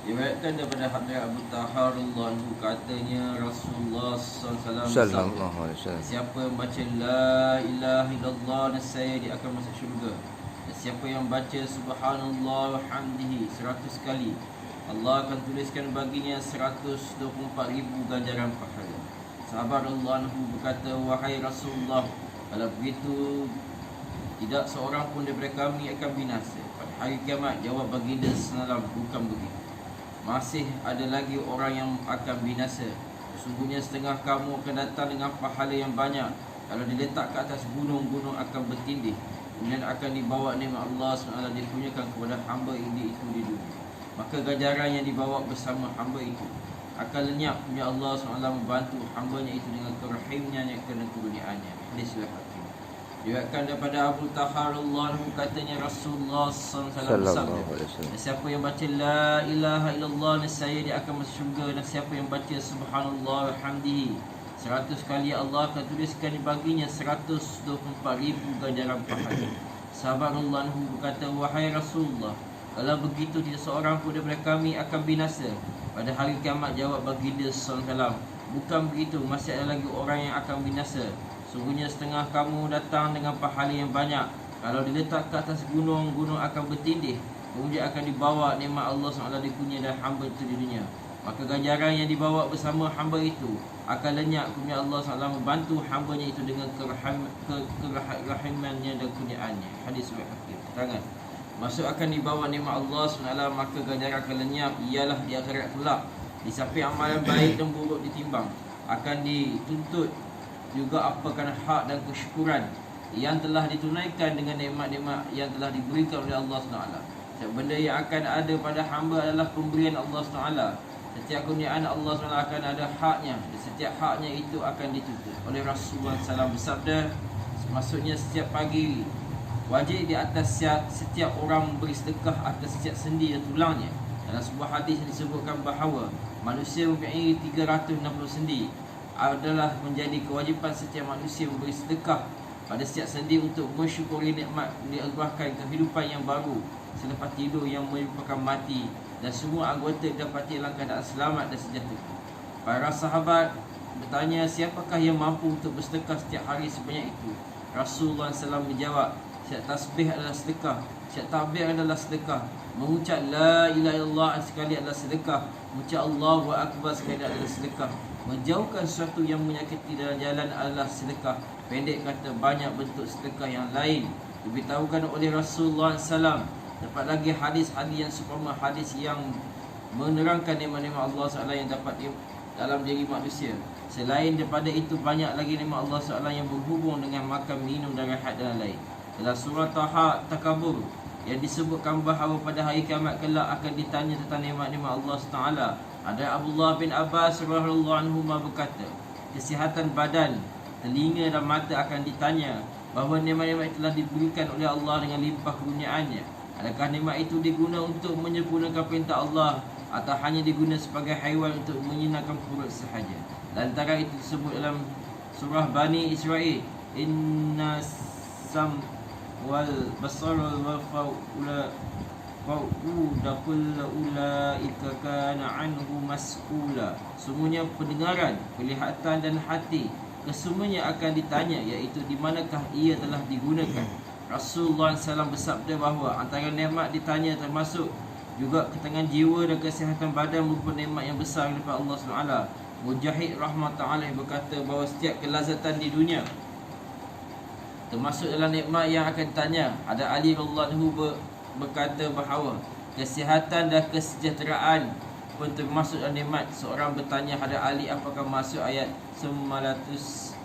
Diriwayatkan daripada Habib Abu Tahar radhiyallahu anhu, katanya Rasulullah SAW Sallallahu alaihi wasallam. siapa yang baca la ilaha illallah nescaya dia akan masuk syurga. Dan siapa yang baca subhanallah wa hamdihi 100 kali, Allah akan tuliskan baginya 124,000 ganjaran pahala. Sahabat radhiyallahu anhu berkata, wahai Rasulullah, kalau begitu tidak seorang pun daripada kami akan binasa pada hari kiamat. Jawab baginda sallallahu, bukan begitu. Masih ada lagi orang yang akan binasa. Sesungguhnya setengah kamu akan datang dengan pahala yang banyak. Kalau diletak ke atas gunung, gunung akan bertindih. Kemudian akan dibawa nikmat Allah SWT dipunyakan kepada hamba ini itu di dunia. Maka ganjaran yang dibawa bersama hamba itu akan lenyap punya Allah SWT membantu hambanya itu dengan kerahimnya dan kekurniaannya. Hadis riwayat Hakim. Diriwayatkan daripada Abu Tahar radhiyallahu anhu, katanya Rasulullah SAW bersabda, siapa yang baca la ilaha illallah nescaya dia akan masuk syurga. Dan siapa yang baca subhanallah walhamdihi 100 kali, Allah akan tuliskan baginya 124,000 ganjaran pahala. Sahabat radhiyallahu anhu berkata, wahai Rasulullah, kalau begitu tidak seorang pun daripada kami akan binasa pada hari kiamat. Jawab baginda SAW, bukan begitu, masih ada lagi orang yang akan binasa. Sungguhnya setengah kamu datang dengan pahala yang banyak. Kalau diletak ke atas gunung, gunung akan bertindih. Kemudian akan dibawa nikmat Allah SWT dipunya dan hamba itu di dunia. Maka ganjaran yang dibawa bersama hamba itu akan lenyap. Kemudian Allah SWT membantu hambanya itu dengan kerahimannya dan kurniaannya. Hadis riwayat Hakim. Tangan masuk akan dibawa nikmat Allah SWT, maka ganjaran akan lenyap. Ialah di akhirat kelak. Di samping amalan baik dan buruk ditimbang, akan dituntut juga apakan hak dan kesyukuran yang telah ditunaikan dengan nikmat-nikmat yang telah diberikan oleh Allah SWT. Setiap benda yang akan ada pada hamba adalah pemberian Allah SWT. Setiap kurniaan Allah SWT akan ada haknya, dan setiap haknya itu akan dituntut. Oleh Rasulullah SAW bersabda, maksudnya setiap pagi wajib di atas setiap orang memberi sedekah atas setiap sendi dan tulangnya. Dalam sebuah hadis disebutkan bahawa manusia mempunyai 360 sendi. Adalah menjadi kewajipan setiap manusia memberi sedekah pada setiap sendi untuk mensyukuri nikmat dianugerahkan kehidupan yang baru selepas tidur yang merupakan mati, dan semua anggota didapati dalam keadaan selamat dan sejahtera. Para sahabat bertanya, siapakah yang mampu untuk bersedekah setiap hari sebanyak itu? Rasulullah SAW menjawab, setiap tasbih adalah sedekah, setiap takbir adalah sedekah, mengucap la ilaha illallah sekali adalah sedekah, mengucap Allahu akbar sekali adalah sedekah, menjauhkan sesuatu yang menyakiti dalam jalan adalah sedekah. Pendek kata, banyak bentuk sedekah yang lain diberitahukan oleh Rasulullah SAW. Dapat lagi hadis-hadis yang seumpama hadis yang menerangkan nikmat-nikmat Allah SWT yang dapat dalam diri manusia. Selain daripada itu, banyak lagi nikmat Allah SWT yang berhubung dengan makan, minum dan rehat dan lain. Dalam surah Taha Takabur yang disebutkan bahawa pada hari kiamat kelak akan ditanya tentang nikmat-nikmat Allah SWT. Ada Abdullah bin Abbas radhiyallahu anhu berkata, kesihatan badan, telinga dan mata akan ditanya bahawa nikmat-nikmat telah diberikan oleh Allah dengan limpah kurniaannya. Adakah nikmat itu diguna untuk menyempurnakan perintah Allah atau hanya diguna sebagai haiwan untuk menyenangkan perut sahaja? Lantaran itu disebut dalam surah Bani Israel, inna sam wal basar wal faula fa'uda kulla ulaika kana anhu mas'ula. Sungguhnya pendengaran, penglihatan dan hati kesemuanya akan ditanya, iaitu di manakah ia telah digunakan. Rasulullah SAW bersabda bahawa antara nikmat ditanya termasuk juga ketenangan jiwa dan kesihatan badan merupakan nikmat yang besar daripada Allah SWT. Mujahid rahmatullahi berkata bahawa setiap kelazatan di dunia termasuk dalam nikmat yang akan ditanya. Ada Ali radhiyallahu anhu berkata bahawa kesihatan dan kesejahteraan pun termasuk dalam nikmat. Seorang bertanya pada Ali, apakah masuk ayat sumalatus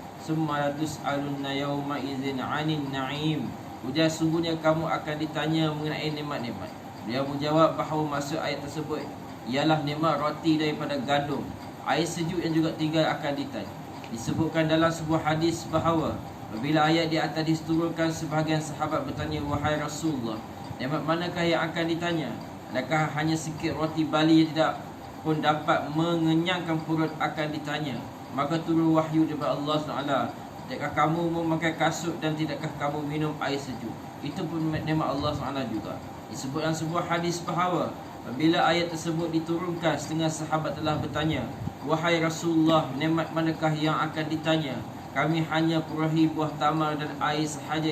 alunna yawma idzin 'anin na'im? Ujar, sungguhnya kamu akan ditanya mengenai nikmat-nikmat. Dia menjawab bahawa masuk ayat tersebut ialah nikmat roti daripada gandum, air sejuk yang juga tinggal akan ditanya. Disebutkan dalam sebuah hadis bahawa apabila ayat di atas diturunkan, sebahagian sahabat bertanya, wahai Rasulullah, nikmat manakah yang akan ditanya? Adakah hanya sikit roti bali yang tidak pun dapat mengenyangkan perut akan ditanya? Maka turun wahyu daripada Allah SWT, tidakkah kamu memakai kasut dan tidakkah kamu minum air sejuk? Itu pun nikmat Allah SWT juga. Disebut dalam sebuah hadis bahawa Apabila ayat tersebut diturunkan, setengah sahabat telah bertanya, "Wahai Rasulullah, nikmat manakah yang akan ditanya? Kami hanya perahi buah tamar dan air sahaja,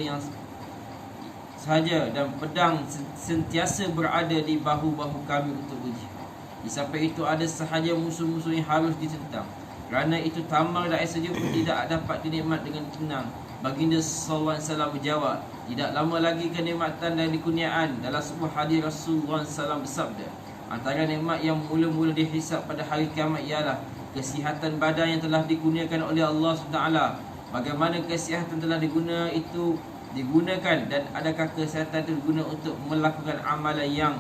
dan pedang sentiasa berada di bahu-bahu kami untuk berjihad. Sampai itu ada sahaja musuh-musuh yang harus ditentang. Kerana itu tamar dan air saja pun tidak dapat dinikmat dengan tenang." Baginda sallallahu alaihi wasallam menjawab, "Tidak lama lagi kenikmatan dan dikurniaan." Dalam sebuah hadis Rasulullah SAW bersabda, "Antara nikmat yang mula-mula dihisap pada hari kiamat ialah kesihatan badan yang telah dikurniakan oleh Allah SWT. Bagaimana kesihatan telah digunakan dan adakah kesihatan itu digunakan untuk melakukan amalan yang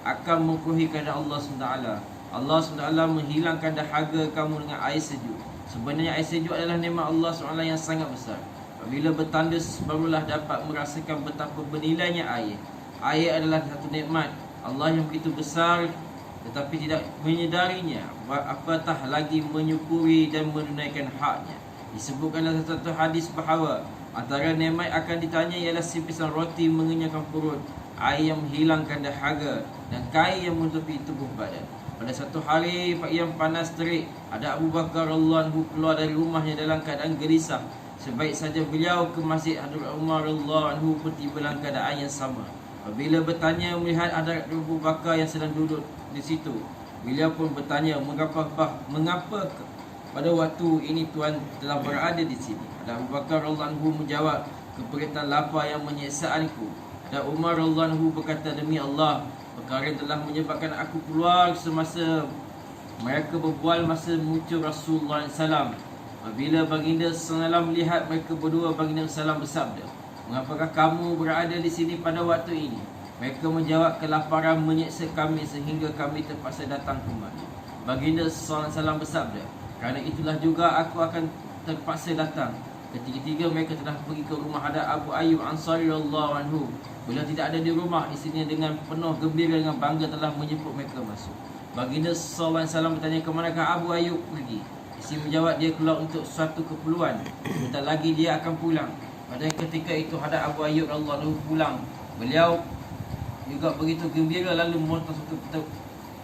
akan memperolehi kepada Allah SWT. Allah SWT menghilangkan dahaga kamu dengan air sejuk. Sebenarnya air sejuk adalah nikmat Allah SWT yang sangat besar. Apabila bertandus, barulah dapat merasakan betapa bernilainya air. Air adalah satu nikmat Allah yang begitu besar, tetapi tidak menyedarinya, apatah lagi menyukuri dan menunaikan haknya. Disebutkan dalam satu hadis bahawa antara nikmat akan ditanya ialah sepisan roti mengenyangkan perut, air yang menghilangkan dahaga, dan kain yang menutupi tubuh badan. Pada satu hari yang panas terik, ada Abu Bakar radhiyallahu anhu keluar dari rumahnya dalam keadaan gelisah. Sebaik saja beliau ke masjid, Hadrat Umar radhiyallahu anhu pun tiba dalam keadaan yang sama. Apabila bertanya melihat Hadrat Abu Bakar yang sedang duduk di situ, beliau pun bertanya, mengapa pada waktu ini tuan telah berada di sini?" Hadrat Abu Bakar radhiyallahu anhu menjawab, "Keperitan lapar yang menyiksaanku." Dan Umar radhiyallahu anhu berkata, "Demi Allah, perkara yang telah menyebabkan aku keluar semasa mereka berbual masa muncul Rasulullah SAW." Apabila Baginda SAW melihat mereka berdua, Baginda SAW bersabda, "Mengapakah kamu berada di sini pada waktu ini?" Mereka menjawab, "Kelaparan menyiksa kami sehingga kami terpaksa datang kemari." Baginda SAW bersabda, "Kerana itulah juga aku akan terpaksa datang." Ketiga-tiga mereka telah pergi ke rumah Hadrat Abu Ayyub Ansari radhiyallahu anhu. Bila tidak ada di rumah, isinya dengan penuh gembira dengan bangga telah menjemput mereka masuk. Baginda SAW bertanya, "Kemanakah Abu Ayyub pergi?" Isteri menjawab, "Dia keluar untuk suatu keperluan. Sebentar lagi dia akan pulang." Pada ketika itu Hadrat Abu Ayyub radhiyallahu anhu pulang. Beliau juga begitu gembira lalu memotong satu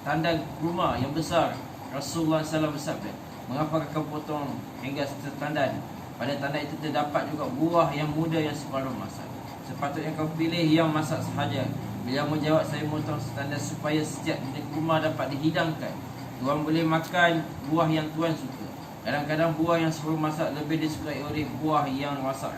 tandan rumah yang besar. Rasulullah SAW bersabda, "Mengapa kamu potong hingga setandan? Pada tandan itu terdapat juga buah yang muda yang separuh masak. Sepatutnya kamu pilih yang masak sahaja." Beliau menjawab, "Saya memotong setandan supaya setiap jenis kurma dapat dihidangkan. Tuan boleh makan buah yang tuan suka. Kadang-kadang buah yang separuh masak lebih disukai oleh buah yang masak."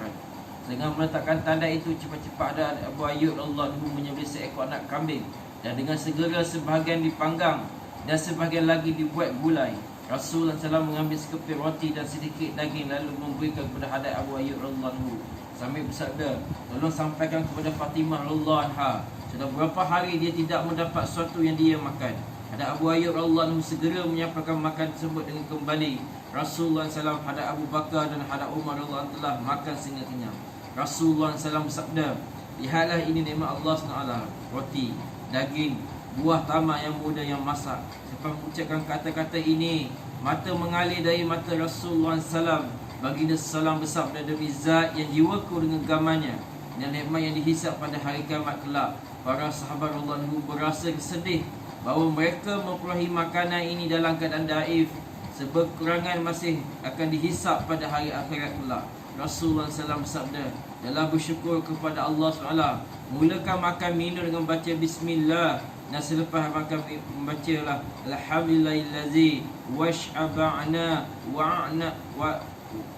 Dengan meletakkan tanda itu, cepat-cepat ada Abu Ayyub radhiyallahu anhu menyembelih seekor anak kambing, dan dengan segera sebahagian dipanggang dan sebahagian lagi dibuat gulai. Rasulullah SAW mengambil sekeping roti dan sedikit daging lalu memberikan kepada Hadrat Abu Ayyub radhiyallahu anhu sambil bersabda, "Tolong sampaikan kepada Fatimah radhiyallahu anha, sudah berapa hari dia tidak mendapat sesuatu yang dia makan." Hadrat Abu Ayyub radhiyallahu anhu segera menyampaikan makan tersebut dengan kembali. Rasulullah SAW, Hadrat Abu Bakar dan Hadrat Umar radhiyallahu anhu telah makan sehingga kenyang. Rasulullah SAW bersabda, "Lihatlah ini nikmat Allah SWT, roti, daging, buah tamar yang muda yang masak." Selepas mengucapkan kata-kata ini, mata mengalir dari mata Rasulullah SAW. Baginda SAW bersabda, "Demi zat yang jiwaku dengan gamanya dan nikmat yang dihisap pada hari kiamat kelak." Para sahabat Allah berasa sedih bahawa mereka memperolehi makanan ini dalam keadaan daif, sebab kekurangan masih akan dihisap pada hari akhirat kelak. Rasulullah SAW bersabda, "Dalam bersyukur kepada Allah SWT, mulakan makan minum dengan baca Bismillah, dan selepas makan membacalah Alhamdulillahillazi wash'aba'na wa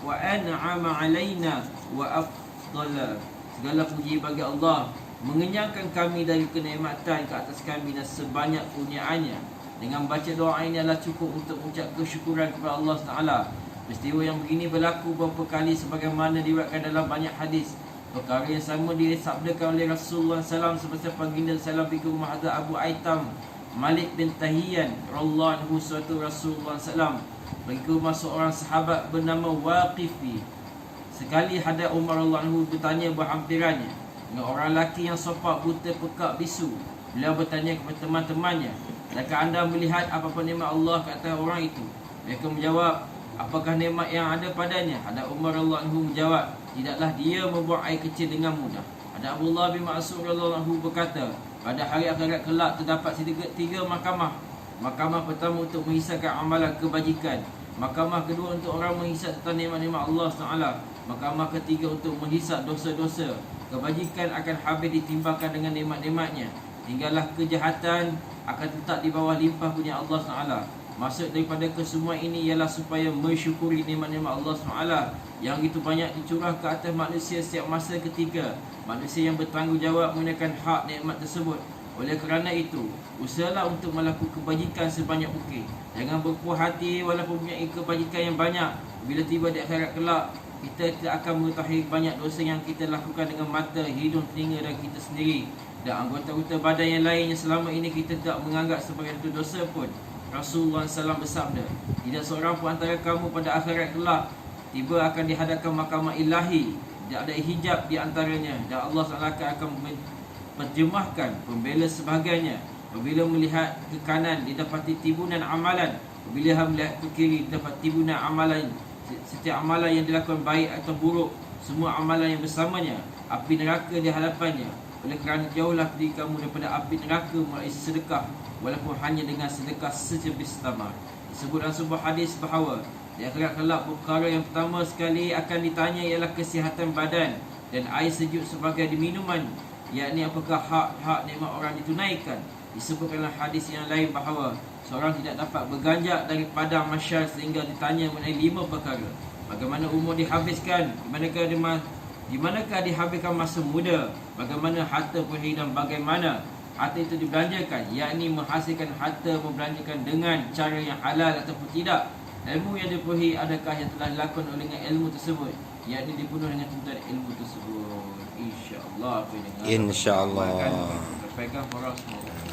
an'ama alaina wa afdala." Segala puji bagi Allah, mengenyangkan kami dari kenikmatan ke atas kami dan sebanyak kurniaannya. Dengan baca doa ini adalah cukup untuk mengucap kesyukuran kepada Allah SWT. Peristiwa yang begini berlaku beberapa kali sebagaimana diriwayatkan dalam banyak hadis. Perkara yang sama disabdakan oleh Rasulullah SAW semasa Baginda SAW pergi ke rumah Hadrat Abu Aitam Malik bin Tahiyan radhiyallahu anhu. Suatu Rasulullah SAW pergi ke rumah seorang sahabat bernama Waqifi. Sekali Hadrat Umar radhiyallahu anhu bertanya berhampirannya dengan orang lelaki yang sopak, buta, pekak, bisu. Beliau bertanya kepada teman-temannya, "Adakah anda melihat apa-apa nikmat Allah ke atas orang itu?" Mereka menjawab, "Apakah nikmat yang ada padanya?" Hadrat Umar radhiyallahu anhu menjawab, "Tidaklah dia membuang air kecil dengan mudah." Hadrat Abdullah bin Mas'ud radhiyallahu anhu berkata, pada hari akhirat kelak terdapat tiga mahkamah. Mahkamah pertama untuk menghisapkan amalan kebajikan. Mahkamah kedua untuk orang menghisap tentang nikmat-nikmat Allah SWT. Mahkamah ketiga untuk menghisap dosa-dosa. Kebajikan akan habis ditimbangkan dengan nikmat-nikmatnya. Hinggalah kejahatan akan tetap di bawah limpah punya Allah SWT. Maksud daripada kesemua ini ialah supaya mensyukuri nikmat-nikmat Allah SWT yang itu banyak dicurah ke atas manusia setiap masa ketika. Manusia yang bertanggungjawab menggunakan hak nikmat tersebut. Oleh kerana itu, usahalah untuk melakukan kebajikan sebanyak mungkin. Jangan berpuas hati walaupun mempunyai kebajikan yang banyak. Bila tiba di akhirat kelak, kita tidak akan mengetahui banyak dosa yang kita lakukan dengan mata, hidung, telinga dan kita sendiri dan anggota-anggota badan yang lain yang selama ini kita tidak menganggap sebagai satu dosa pun. Rasulullah SAW bersabda, tidak seorang pun antara kamu pada akhirat kelak tiba akan dihadapkan mahkamah ilahi, tidak ada hijab di antaranya, dan Allah SWT akan menterjemahkan pembela sebahagiannya. Apabila melihat ke kanan didapati timbunan amalan, apabila melihat ke kiri dapat timbunan amalan. Setiap amalan yang dilakukan baik atau buruk, semua amalan yang bersamanya, api neraka di hadapannya. Oleh kerana jauhlah diri kamu daripada api neraka melalui sedekah, walaupun hanya dengan sedekah secepis tamar. Disebut dalam sebuah hadis bahawa di akhirat kelak perkara yang pertama sekali akan ditanya ialah kesihatan badan dan air sejuk sebagai minuman, yakni apakah hak-hak nikmat orang ditunaikan. Disebut dalam hadis yang lain bahawa seorang tidak dapat berganjak dari padang mahsyar sehingga ditanya mengenai 5 perkara. Bagaimana umur dihabiskan, di manakah dihabiskan masa muda, bagaimana harta pergi dan bagaimana harta itu dibelanjakan, yakni menghasilkan harta membelanjakan dengan cara yang halal ataupun tidak. Ilmu yang diperoleh adakah yang telah dilakukan oleh ilmu tersebut, yakni dipenuhi dengan tuntutan ilmu tersebut. InsyaAllah. InsyaAllah. Pegang orang semua.